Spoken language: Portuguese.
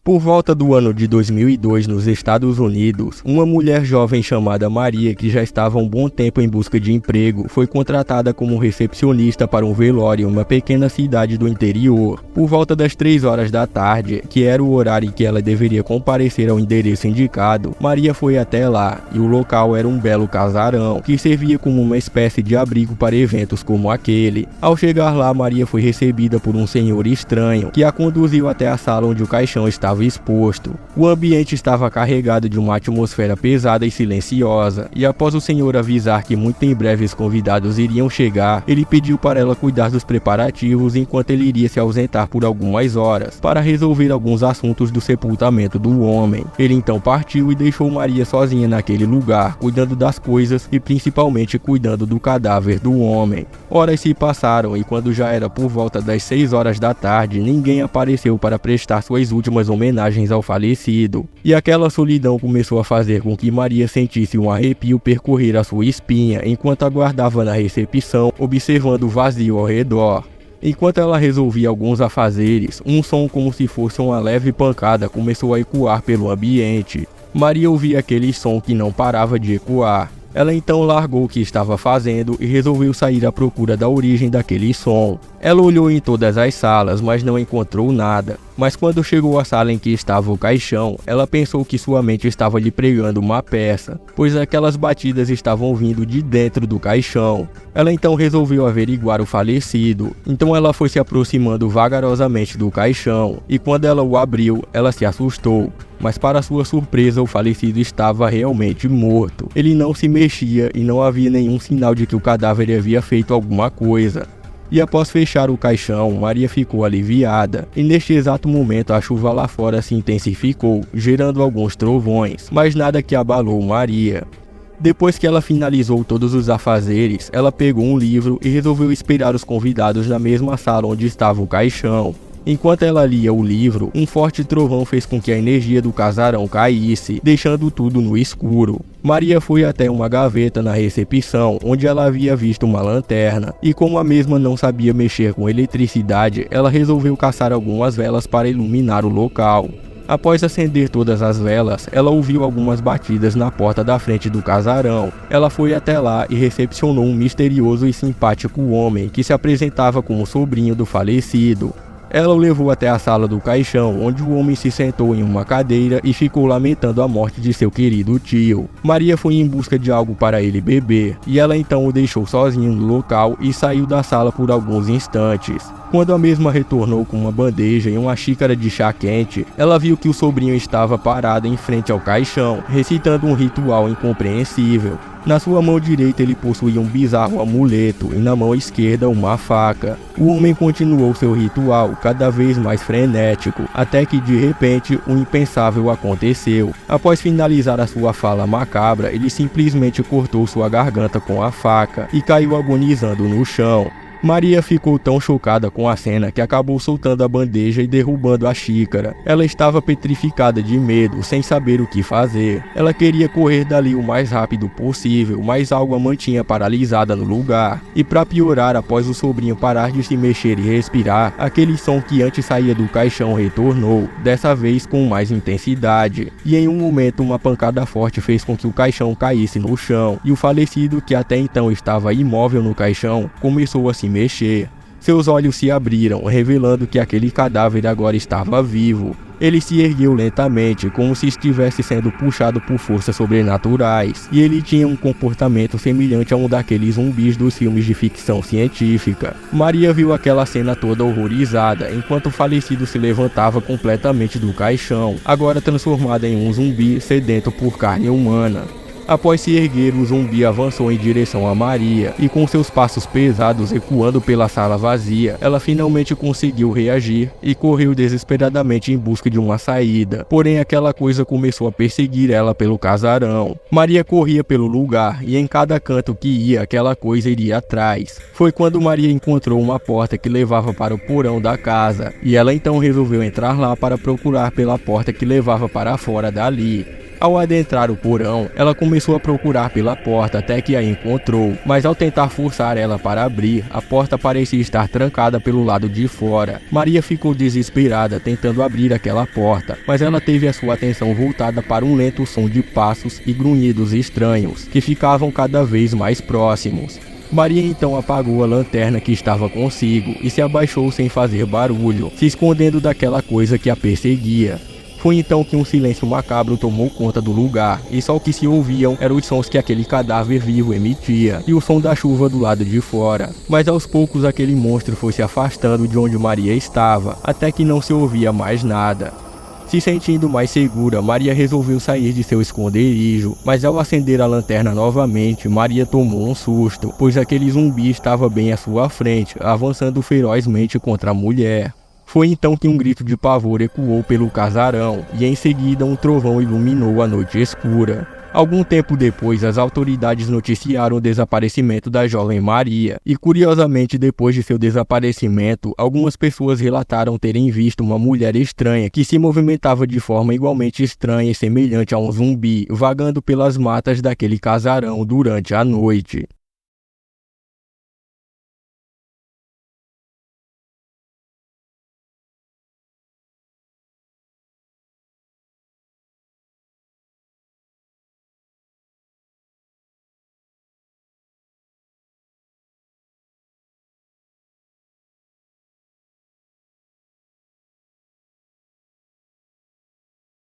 Por volta do ano de 2002, nos Estados Unidos, uma mulher jovem chamada Maria, que já estava há um bom tempo em busca de emprego, foi contratada como recepcionista para um velório em uma pequena cidade do interior. Por volta das 3 horas da tarde, que era o horário em que ela deveria comparecer ao endereço indicado, Maria foi até lá, e o local era um belo casarão, que servia como uma espécie de abrigo para eventos como aquele. Ao chegar lá, Maria foi recebida por um senhor estranho, que a conduziu até a sala onde o caixão estava exposto. O ambiente estava carregado de uma atmosfera pesada e silenciosa, e após o senhor avisar que muito em breve os convidados iriam chegar, ele pediu para ela cuidar dos preparativos enquanto ele iria se ausentar por algumas horas, para resolver alguns assuntos do sepultamento do homem. Ele então partiu e deixou Maria sozinha naquele lugar, cuidando das coisas e principalmente cuidando do cadáver do homem. Horas se passaram e quando já era por volta das 6 horas da tarde, ninguém apareceu para prestar suas últimas homenagens ao falecido, e aquela solidão começou a fazer com que Maria sentisse um arrepio percorrer a sua espinha enquanto aguardava na recepção, observando o vazio ao redor. Enquanto ela resolvia alguns afazeres, um som como se fosse uma leve pancada começou a ecoar pelo ambiente. Maria ouvia aquele som que não parava de ecoar. Ela então largou o que estava fazendo e resolveu sair à procura da origem daquele som. Ela olhou em todas as salas, mas não encontrou nada. Mas quando chegou à sala em que estava o caixão, ela pensou que sua mente estava lhe pregando uma peça, pois aquelas batidas estavam vindo de dentro do caixão. Ela então resolveu averiguar o falecido, então ela foi se aproximando vagarosamente do caixão, e quando ela o abriu, ela se assustou. Mas para sua surpresa, o falecido estava realmente morto. Ele não se mexia e não havia nenhum sinal de que o cadáver havia feito alguma coisa. E após fechar o caixão, Maria ficou aliviada, e neste exato momento a chuva lá fora se intensificou, gerando alguns trovões, mas nada que abalou Maria. Depois que ela finalizou todos os afazeres, ela pegou um livro e resolveu esperar os convidados na mesma sala onde estava o caixão. Enquanto ela lia o livro, um forte trovão fez com que a energia do casarão caísse, deixando tudo no escuro. Maria foi até uma gaveta na recepção, onde ela havia visto uma lanterna, e como a mesma não sabia mexer com eletricidade, ela resolveu caçar algumas velas para iluminar o local. Após acender todas as velas, ela ouviu algumas batidas na porta da frente do casarão. Ela foi até lá e recepcionou um misterioso e simpático homem que se apresentava como sobrinho do falecido. Ela o levou até a sala do caixão, onde o homem se sentou em uma cadeira e ficou lamentando a morte de seu querido tio. Maria foi em busca de algo para ele beber, e ela então o deixou sozinho no local e saiu da sala por alguns instantes. Quando a mesma retornou com uma bandeja e uma xícara de chá quente, ela viu que o sobrinho estava parado em frente ao caixão, recitando um ritual incompreensível. Na sua mão direita ele possuía um bizarro amuleto e na mão esquerda uma faca. O homem continuou seu ritual, cada vez mais frenético, até que de repente o impensável aconteceu. Após finalizar a sua fala macabra, ele simplesmente cortou sua garganta com a faca e caiu agonizando no chão. Maria ficou tão chocada com a cena que acabou soltando a bandeja e derrubando a xícara. Ela estava petrificada de medo, sem saber o que fazer. Ela queria correr dali o mais rápido possível, mas algo a mantinha paralisada no lugar. E para piorar, após o sobrinho parar de se mexer e respirar, aquele som que antes saía do caixão retornou, dessa vez com mais intensidade. E em um momento uma pancada forte fez com que o caixão caísse no chão, e o falecido, que até então estava imóvel no caixão, começou a se mexer. Seus olhos se abriram, revelando que aquele cadáver agora estava vivo. Ele se ergueu lentamente, como se estivesse sendo puxado por forças sobrenaturais, e ele tinha um comportamento semelhante a um daqueles zumbis dos filmes de ficção científica. Maria viu aquela cena toda horrorizada, enquanto o falecido se levantava completamente do caixão, agora transformado em um zumbi sedento por carne humana. Após se erguer, o zumbi avançou em direção a Maria, e com seus passos pesados ecoando pela sala vazia, ela finalmente conseguiu reagir e correu desesperadamente em busca de uma saída. Porém, aquela coisa começou a perseguir ela pelo casarão. Maria corria pelo lugar, e em cada canto que ia, aquela coisa iria atrás. Foi quando Maria encontrou uma porta que levava para o porão da casa, e ela então resolveu entrar lá para procurar pela porta que levava para fora dali. Ao adentrar o porão, ela começou a procurar pela porta até que a encontrou, mas ao tentar forçar ela para abrir, a porta parecia estar trancada pelo lado de fora. Maria ficou desesperada tentando abrir aquela porta, mas ela teve a sua atenção voltada para um lento som de passos e grunhidos estranhos, que ficavam cada vez mais próximos. Maria então apagou a lanterna que estava consigo e se abaixou sem fazer barulho, se escondendo daquela coisa que a perseguia. Foi então que um silêncio macabro tomou conta do lugar, e só o que se ouviam eram os sons que aquele cadáver vivo emitia, e o som da chuva do lado de fora. Mas aos poucos aquele monstro foi se afastando de onde Maria estava, até que não se ouvia mais nada. Se sentindo mais segura, Maria resolveu sair de seu esconderijo, mas ao acender a lanterna novamente, Maria tomou um susto, pois aquele zumbi estava bem à sua frente, avançando ferozmente contra a mulher. Foi então que um grito de pavor ecoou pelo casarão, e em seguida um trovão iluminou a noite escura. Algum tempo depois, as autoridades noticiaram o desaparecimento da jovem Maria, e curiosamente depois de seu desaparecimento, algumas pessoas relataram terem visto uma mulher estranha que se movimentava de forma igualmente estranha e semelhante a um zumbi, vagando pelas matas daquele casarão durante a noite.